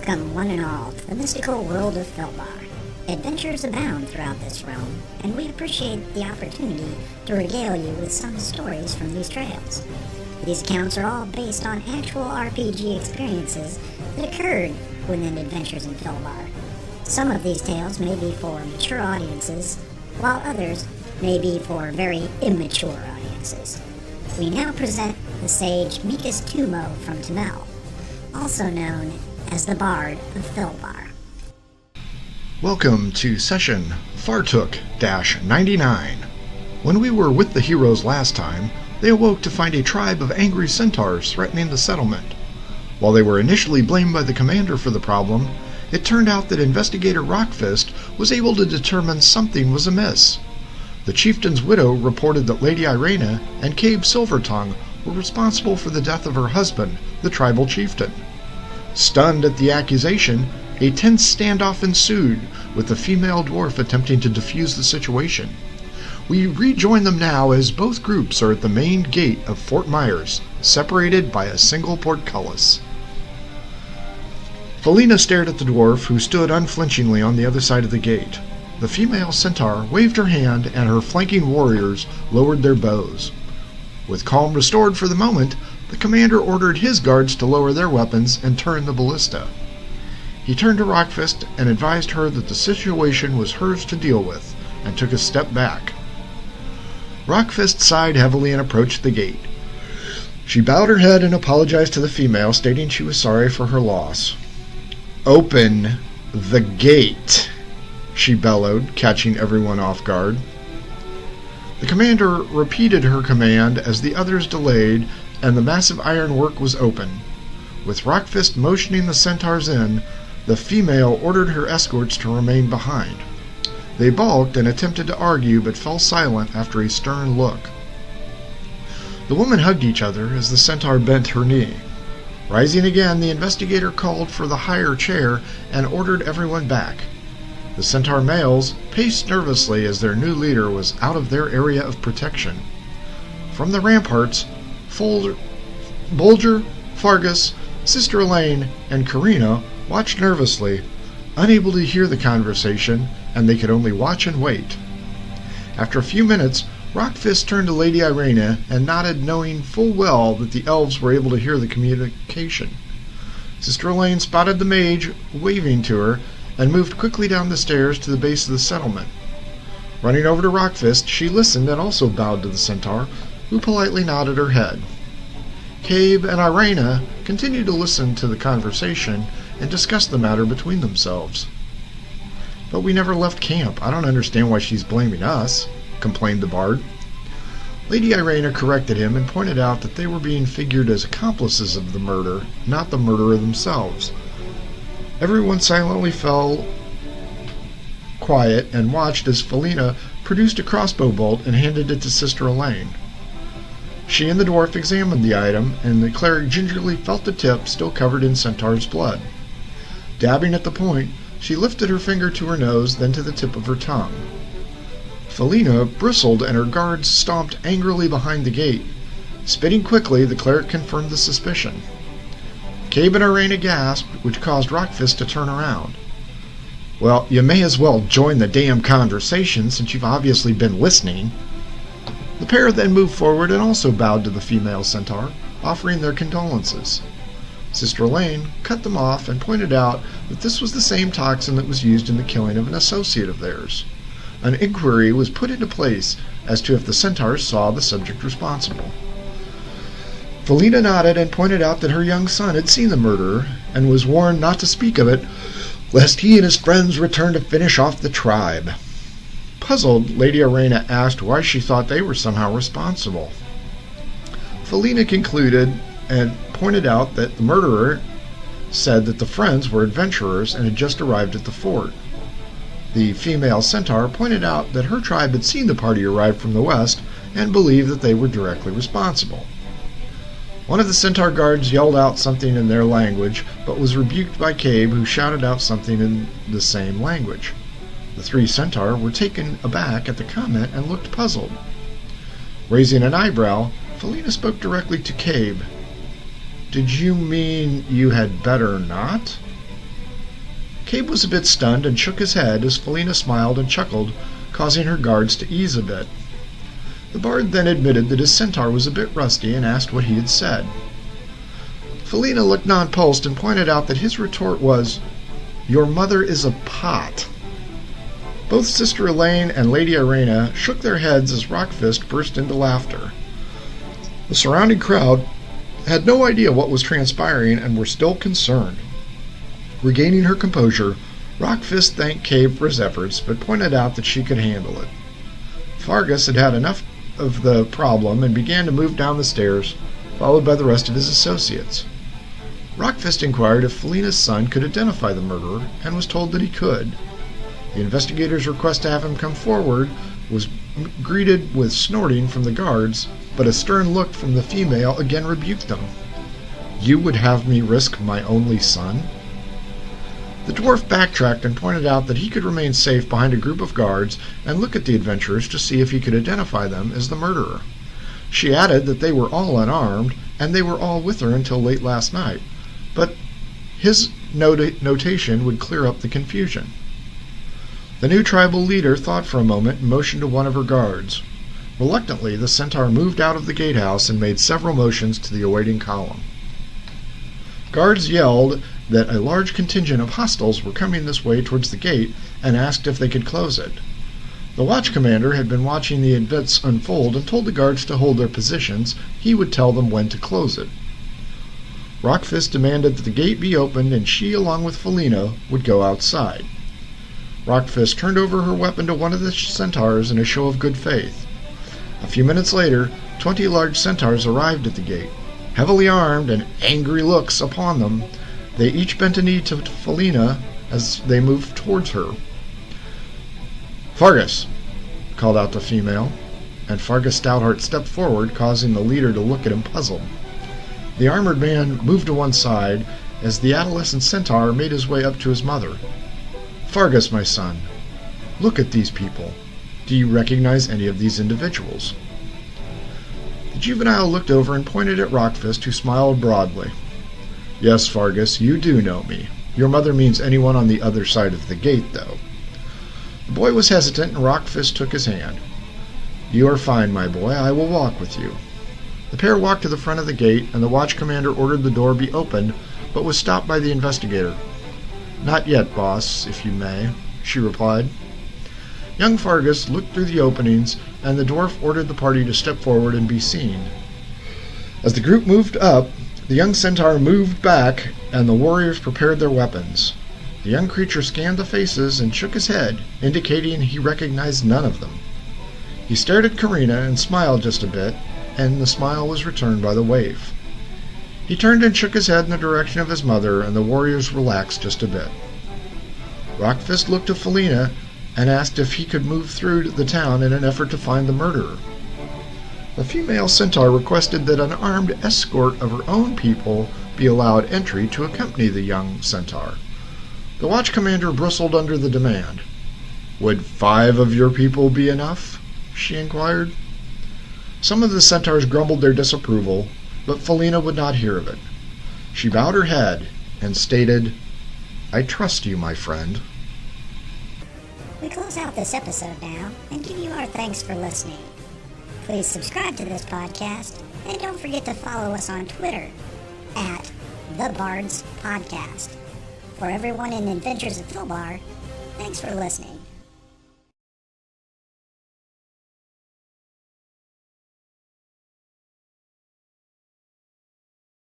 Welcome, one and all, to the mystical world of Filbar. Adventures abound throughout this realm, and we appreciate the opportunity to regale you with some stories from these trails. These accounts are all based on actual RPG experiences that occurred within Adventures in Filbar. Some of these tales may be for mature audiences, while others may be for very immature audiences. We now present the sage Mikas Tumo from Tamel, also known as the Bard of Filbar. Welcome to session Fartook-99. When we were with the heroes last time, they awoke to find a tribe of angry centaurs threatening the settlement. While they were initially blamed by the commander for the problem, it turned out that Investigator Rockfist was able to determine something was amiss. The chieftain's widow reported that Lady Irena and Cabe Silvertongue were responsible for the death of her husband, the tribal chieftain. Stunned at the accusation, a tense standoff ensued, with the female dwarf attempting to defuse the situation. We rejoin them now as both groups are at the main gate of Fort Myers, separated by a single portcullis. Felina stared at the dwarf, who stood unflinchingly on the other side of the gate. The female centaur waved her hand, and her flanking warriors lowered their bows. With calm restored for the moment, the commander ordered his guards to lower their weapons and turn the ballista. He turned to Rockfist and advised her that the situation was hers to deal with, and took a step back. Rockfist sighed heavily and approached the gate. She bowed her head and apologized to the female, stating she was sorry for her loss. "Open the gate," she bellowed, catching everyone off guard. The commander repeated her command as the others delayed, and the massive ironwork was open. With Rockfist motioning the centaurs in, the female ordered her escorts to remain behind. They balked and attempted to argue, but fell silent after a stern look. The women hugged each other as the centaur bent her knee. Rising again, the investigator called for the higher chair and ordered everyone back. The centaur males paced nervously as their new leader was out of their area of protection. From the ramparts, Bulger, Fargus, Sister Elaine, and Karina watched nervously, unable to hear the conversation, and they could only watch and wait. After a few minutes, Rockfist turned to Lady Irena and nodded, knowing full well that the elves were able to hear the communication. Sister Elaine spotted the mage waving to her and moved quickly down the stairs to the base of the settlement. Running over to Rockfist, she listened and also bowed to the centaur, who politely nodded her head. Cabe and Irena continued to listen to the conversation and discuss the matter between themselves. "But we never left camp. I don't understand why she's blaming us," complained the bard. Lady Irena corrected him and pointed out that they were being figured as accomplices of the murder, not the murderer themselves. Everyone silently fell quiet and watched as Felina produced a crossbow bolt and handed it to Sister Elaine. She and the dwarf examined the item, and the cleric gingerly felt the tip still covered in centaur's blood. Dabbing at the point, she lifted her finger to her nose, then to the tip of her tongue. Felina bristled, and her guards stomped angrily behind the gate. Spitting quickly, the cleric confirmed the suspicion. Cabe and Irena gasped, which caused Rockfist to turn around. "Well, you may as well join the damn conversation, since you've obviously been listening." The pair then moved forward and also bowed to the female centaur, offering their condolences. Sister Elaine cut them off and pointed out that this was the same toxin that was used in the killing of an associate of theirs. An inquiry was put into place as to if the centaurs saw the subject responsible. Felina nodded and pointed out that her young son had seen the murderer and was warned not to speak of it, lest he and his friends return to finish off the tribe. Puzzled, Lady Irena asked why she thought they were somehow responsible. Felina concluded and pointed out that the murderer said that the friends were adventurers and had just arrived at the fort. The female centaur pointed out that her tribe had seen the party arrive from the west and believed that they were directly responsible. One of the centaur guards yelled out something in their language, but was rebuked by Cabe, who shouted out something in the same language. The three centaur were taken aback at the comment and looked puzzled. Raising an eyebrow, Felina spoke directly to Cabe. "Did you mean you had better not?" Cabe was a bit stunned and shook his head as Felina smiled and chuckled, causing her guards to ease a bit. The bard then admitted that his centaur was a bit rusty and asked what he had said. Felina looked nonplussed and pointed out that his retort was, "Your mother is a pot." Both Sister Elaine and Lady Irena shook their heads as Rockfist burst into laughter. The surrounding crowd had no idea what was transpiring and were still concerned. Regaining her composure, Rockfist thanked Cabe for his efforts, but pointed out that she could handle it. Fargus had had enough of the problem and began to move down the stairs, followed by the rest of his associates. Rockfist inquired if Felina's son could identify the murderer, and was told that he could. The investigator's request to have him come forward was greeted with snorting from the guards, but a stern look from the female again rebuked them. "You would have me risk my only son?" The dwarf backtracked and pointed out that he could remain safe behind a group of guards and look at the adventurers to see if he could identify them as the murderer. She added that they were all unarmed, and they were all with her until late last night, but his notation would clear up the confusion. The new tribal leader thought for a moment and motioned to one of her guards. Reluctantly, the centaur moved out of the gatehouse and made several motions to the awaiting column. Guards yelled that a large contingent of hostiles were coming this way towards the gate and asked if they could close it. The watch commander had been watching the events unfold and told the guards to hold their positions. He would tell them when to close it. Rockfist demanded that the gate be opened and she, along with Felina, would go outside. Rockfist turned over her weapon to one of the centaurs in a show of good faith. A few minutes later, 20 large centaurs arrived at the gate. Heavily armed and angry looks upon them, they each bent a knee to Felina as they moved towards her. "Fargus!" called out the female, and Fargus Stoutheart stepped forward, causing the leader to look at him puzzled. The armored man moved to one side as the adolescent centaur made his way up to his mother. "Fargus, my son, look at these people. Do you recognize any of these individuals?" The juvenile looked over and pointed at Rockfist, who smiled broadly. "Yes, Fargus, you do know me. Your mother means anyone on the other side of the gate, though." The boy was hesitant, and Rockfist took his hand. "You are fine, my boy. I will walk with you." The pair walked to the front of the gate, and the watch commander ordered the door be opened, but was stopped by the investigator. "Not yet, boss, if you may," she replied. Young Fargus looked through the openings, and the dwarf ordered the party to step forward and be seen. As the group moved up, the young centaur moved back, and the warriors prepared their weapons. The young creature scanned the faces and shook his head, indicating he recognized none of them. He stared at Karina and smiled just a bit, and the smile was returned by the wave. He turned and shook his head in the direction of his mother, and the warriors relaxed just a bit. Rockfist looked to Felina and asked if he could move through the town in an effort to find the murderer. The female centaur requested that an armed escort of her own people be allowed entry to accompany the young centaur. The watch commander bristled under the demand. "Would 5 of your people be enough?" she inquired. Some of the centaurs grumbled their disapproval, but Felina would not hear of it. She bowed her head and stated, "I trust you, my friend." We close out this episode now and give you our thanks for listening. Please subscribe to this podcast, and don't forget to follow us on Twitter at The Bards Podcast. For everyone in Adventures of Filbar, thanks for listening.